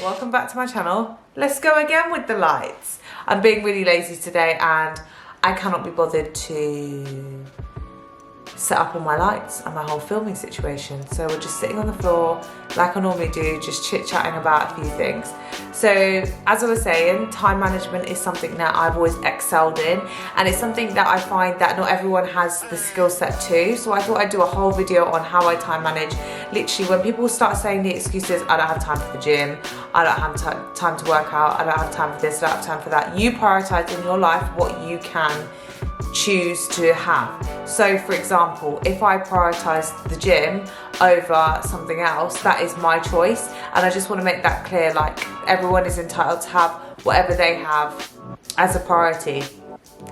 Welcome back to my channel. Let's go again with the lights. I'm being really lazy today and I cannot be bothered to set up all my lights and my whole filming situation. So we're just sitting on the floor like I normally do, just chit-chatting about a few things. So as I was saying, time management is something that I've always excelled in, and it's something that I find that not everyone has the skill set to. So I thought I'd do a whole video on how I time manage. Literally, when people start saying the excuses, I don't have time for the gym, I don't have time to work out, I don't have time for this, I don't have time for that. You prioritize in your life what you can choose to have. So for example, if I prioritize the gym over something else, that is my choice, and I just want to make that clear. Like, everyone is entitled to have whatever they have as a priority.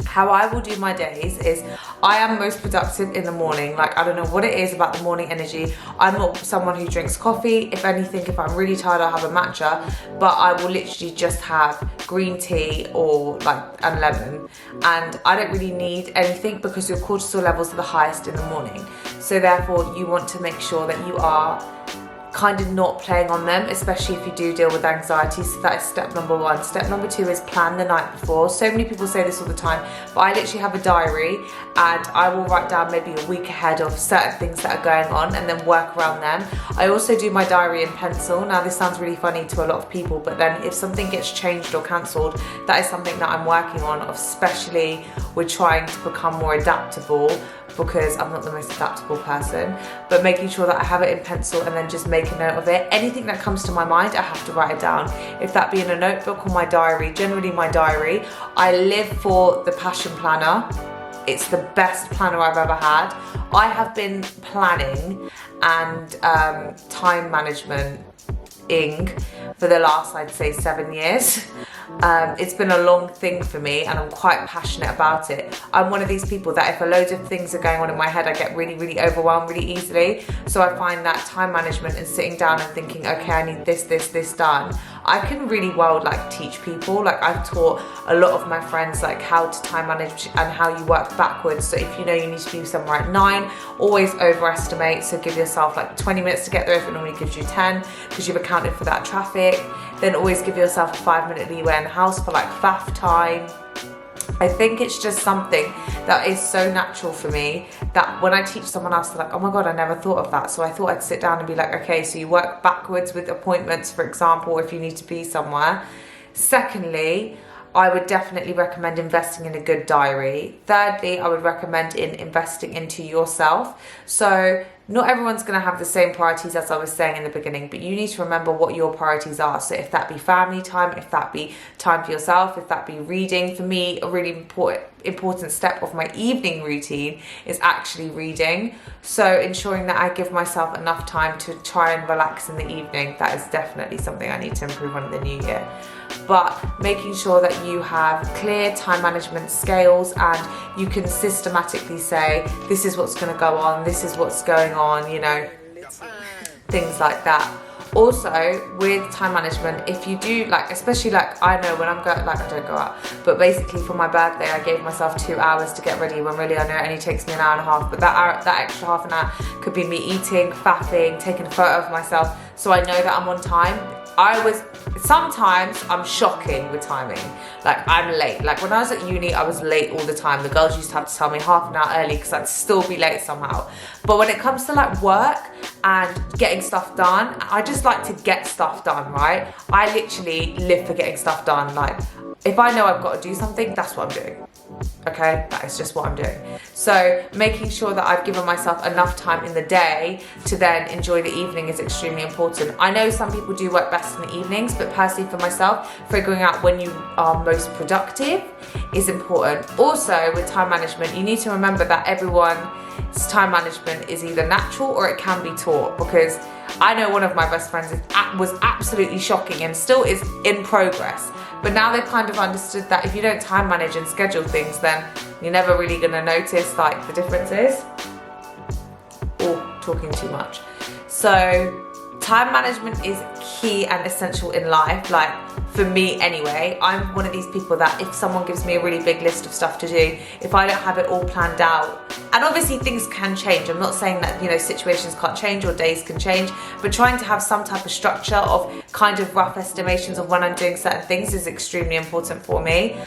How I will do my days is I am most productive in the morning. Like, I don't know what it is about the morning energy. I'm not someone who drinks coffee. If anything, if I'm really tired, I'll have a matcha, but I will literally just have green tea or and lemon, and I don't really need anything because your cortisol levels are the highest in the morning. So therefore you want to make sure that you are kind of not playing on them, especially if you do deal with anxiety. So that is step number one. Step number two is plan the night before. So many people say this all the time, but I literally have a diary and I will write down maybe a week ahead of certain things that are going on and then work around them. I also do my diary in pencil. Now this sounds really funny to a lot of people, but then if something gets changed or cancelled, that is something that I'm working on, especially with trying to become more adaptable, because I'm not the most adaptable person, but making sure that I have it in pencil and then just make a note of it. Anything that comes to my mind, I have to write it down. If that be in a notebook or my diary, generally my diary. I live for the Passion Planner. It's the best planner I've ever had. I have been planning and time management for the last, I'd say, 7 years. It's been a long thing for me and I'm quite passionate about it. I'm one of these people that if a load of things are going on in my head, I get really overwhelmed really easily. So I find that time management and sitting down and thinking, okay, I need this done, I can really well teach people. Like, I've taught a lot of my friends how to time manage and how you work backwards. So if you know you need to be somewhere at 9, always overestimate. So give yourself 20 minutes to get there if it normally gives you 10 because you've accounted for that traffic. Then always give yourself a 5-minute leeway in the house for faff time. I think it's just something that is so natural for me that when I teach someone else, they're like, oh my God, I never thought of that. So I thought I'd sit down and be like, okay, so you work backwards with appointments, for example, if you need to be somewhere. Secondly, I would definitely recommend investing in a good diary. Thirdly, I would recommend investing into yourself. So not everyone's going to have the same priorities as I was saying in the beginning, but you need to remember what your priorities are. So if that be family time, if that be time for yourself, if that be reading. For me, a really important step of my evening routine is actually reading. So ensuring that I give myself enough time to try and relax in the evening, that is definitely something I need to improve on in the new year. But making sure that you have clear time management scales and you can systematically say, this is what's going to go on, this is what's going on, you know, things like that. Also, with time management, if you do, especially I know when I'm going, I don't go out, but basically for my birthday, I gave myself 2 hours to get ready, when really I know it only takes me an hour and a half, but that extra half an hour could be me eating, faffing, taking a photo of myself, so I know that I'm on time. Sometimes I'm shocking with timing. I'm late. When I was at uni, I was late all the time. The girls used to have to tell me half an hour early because I'd still be late somehow. But when it comes to work and getting stuff done, I just like to get stuff done, right? I literally live for getting stuff done. If I know I've got to do something, that's what I'm doing. Okay, that is just what I'm doing. So making sure that I've given myself enough time in the day to then enjoy the evening is extremely important. I know some people do work best in the evenings, but personally for myself, figuring out when you are most productive is important. Also, with time management, you need to remember that everyone's time management is either natural or it can be taught, because I know one of my best friends was absolutely shocking and still is in progress. But now they've kind of understood that if you don't time manage and schedule things, then you're never really going to notice the differences. Or talking too much. So time management is key and essential in life. for me anyway, I'm one of these people that if someone gives me a really big list of stuff to do, if I don't have it all planned out, and obviously things can change, I'm not saying that, you know, situations can't change or days can change, but trying to have some type of structure of kind of rough estimations of when I'm doing certain things is extremely important for me.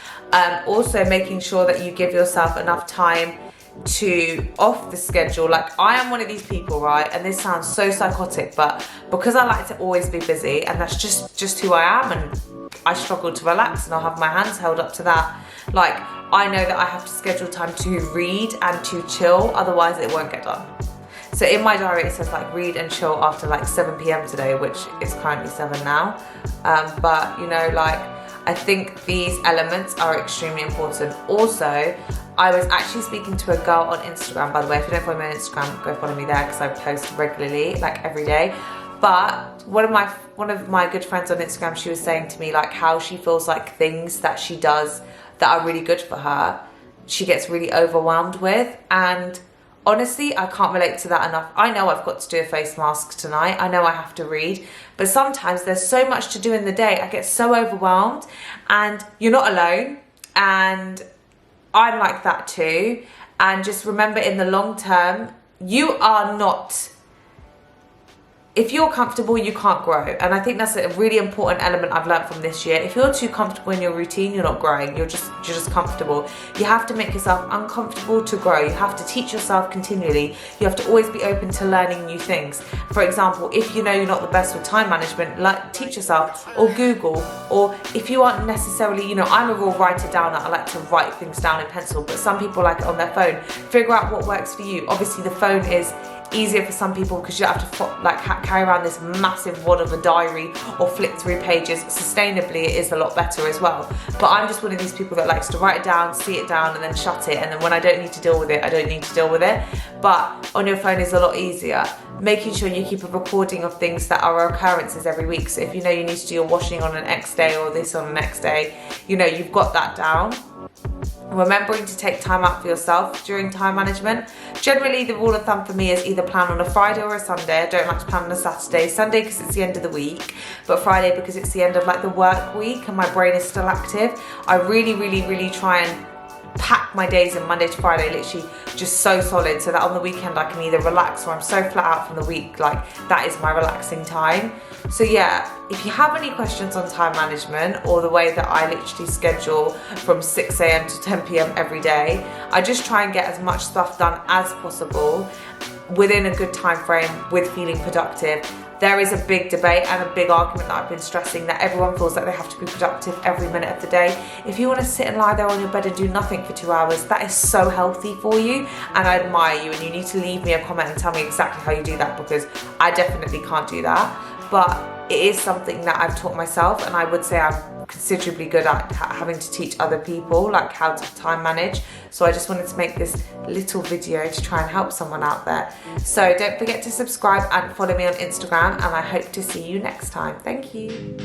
Also making sure that you give yourself enough time to off the schedule. Like, I am one of these people, right, and this sounds so psychotic, but because I like to always be busy, and that's just who I am, and I struggle to relax, and I'll have my hands held up to that. Like, I know that I have to schedule time to read and to chill, otherwise it won't get done. So in my diary it says like read and chill after like 7 p.m. today, which is currently 7 now. But you know, like, I think these elements are extremely important. Also, I was actually speaking to a girl on Instagram, by the way. If you don't follow me on Instagram, go follow me there because I post regularly, like every day. But one of my good friends on Instagram, she was saying to me like how she feels like things that she does that are really good for her, she gets really overwhelmed with. And honestly, I can't relate to that enough. I know I've got to do a face mask tonight. I know I have to read, but sometimes there's so much to do in the day. I get so overwhelmed, and you're not alone. And I'm like that too. And just remember, in the long term, you are not, if you're comfortable, you can't grow. And I think that's a really important element I've learned from this year. If you're too comfortable in your routine, you're not growing. You're just comfortable. You have to make yourself uncomfortable to grow. You have to teach yourself continually. You have to always be open to learning new things. For example, if you know you're not the best with time management, like, teach yourself, or Google. Or if you aren't necessarily, you know, I'm a real writer downer. I like to write things down in pencil, but some people like it on their phone. Figure out what works for you. Obviously the phone is easier for some people because you have to like carry around this massive wad of a diary or flick through pages. Sustainably, it is a lot better as well. But I'm just one of these people that likes to write it down, see it down, and then shut it, and then when I don't need to deal with it, I don't need to deal with it. But on your phone is a lot easier. Making sure you keep a recording of things that are occurrences every week. So if you know you need to do your washing on an X day or this on an X day, you know, you've got that down. Remembering to take time out for yourself during time management. Generally, the rule of thumb for me is either plan on a Friday or a Sunday. I don't like to plan on a Saturday. Sunday because it's the end of the week, but Friday because it's the end of like the work week and my brain is still active. I really try and pack my days in Monday to Friday, literally just so solid, so that on the weekend I can either relax or I'm so flat out from the week, like that is my relaxing time. So yeah, if you have any questions on time management or the way that I literally schedule from 6 a.m. to 10 p.m. every day, I just try and get as much stuff done as possible within a good time frame with feeling productive. There is a big debate and a big argument that I've been stressing, that everyone feels like they have to be productive every minute of the day. If you want to sit and lie there on your bed and do nothing for 2 hours, that is so healthy for you, and I admire you, and you need to leave me a comment and tell me exactly how you do that, because I definitely can't do that. But it is something that I've taught myself, and I would say I'm considerably good at having to teach other people like how to time manage. So I just wanted to make this little video to try and help someone out there. So don't forget to subscribe and follow me on Instagram, and I hope to see you next time. Thank you.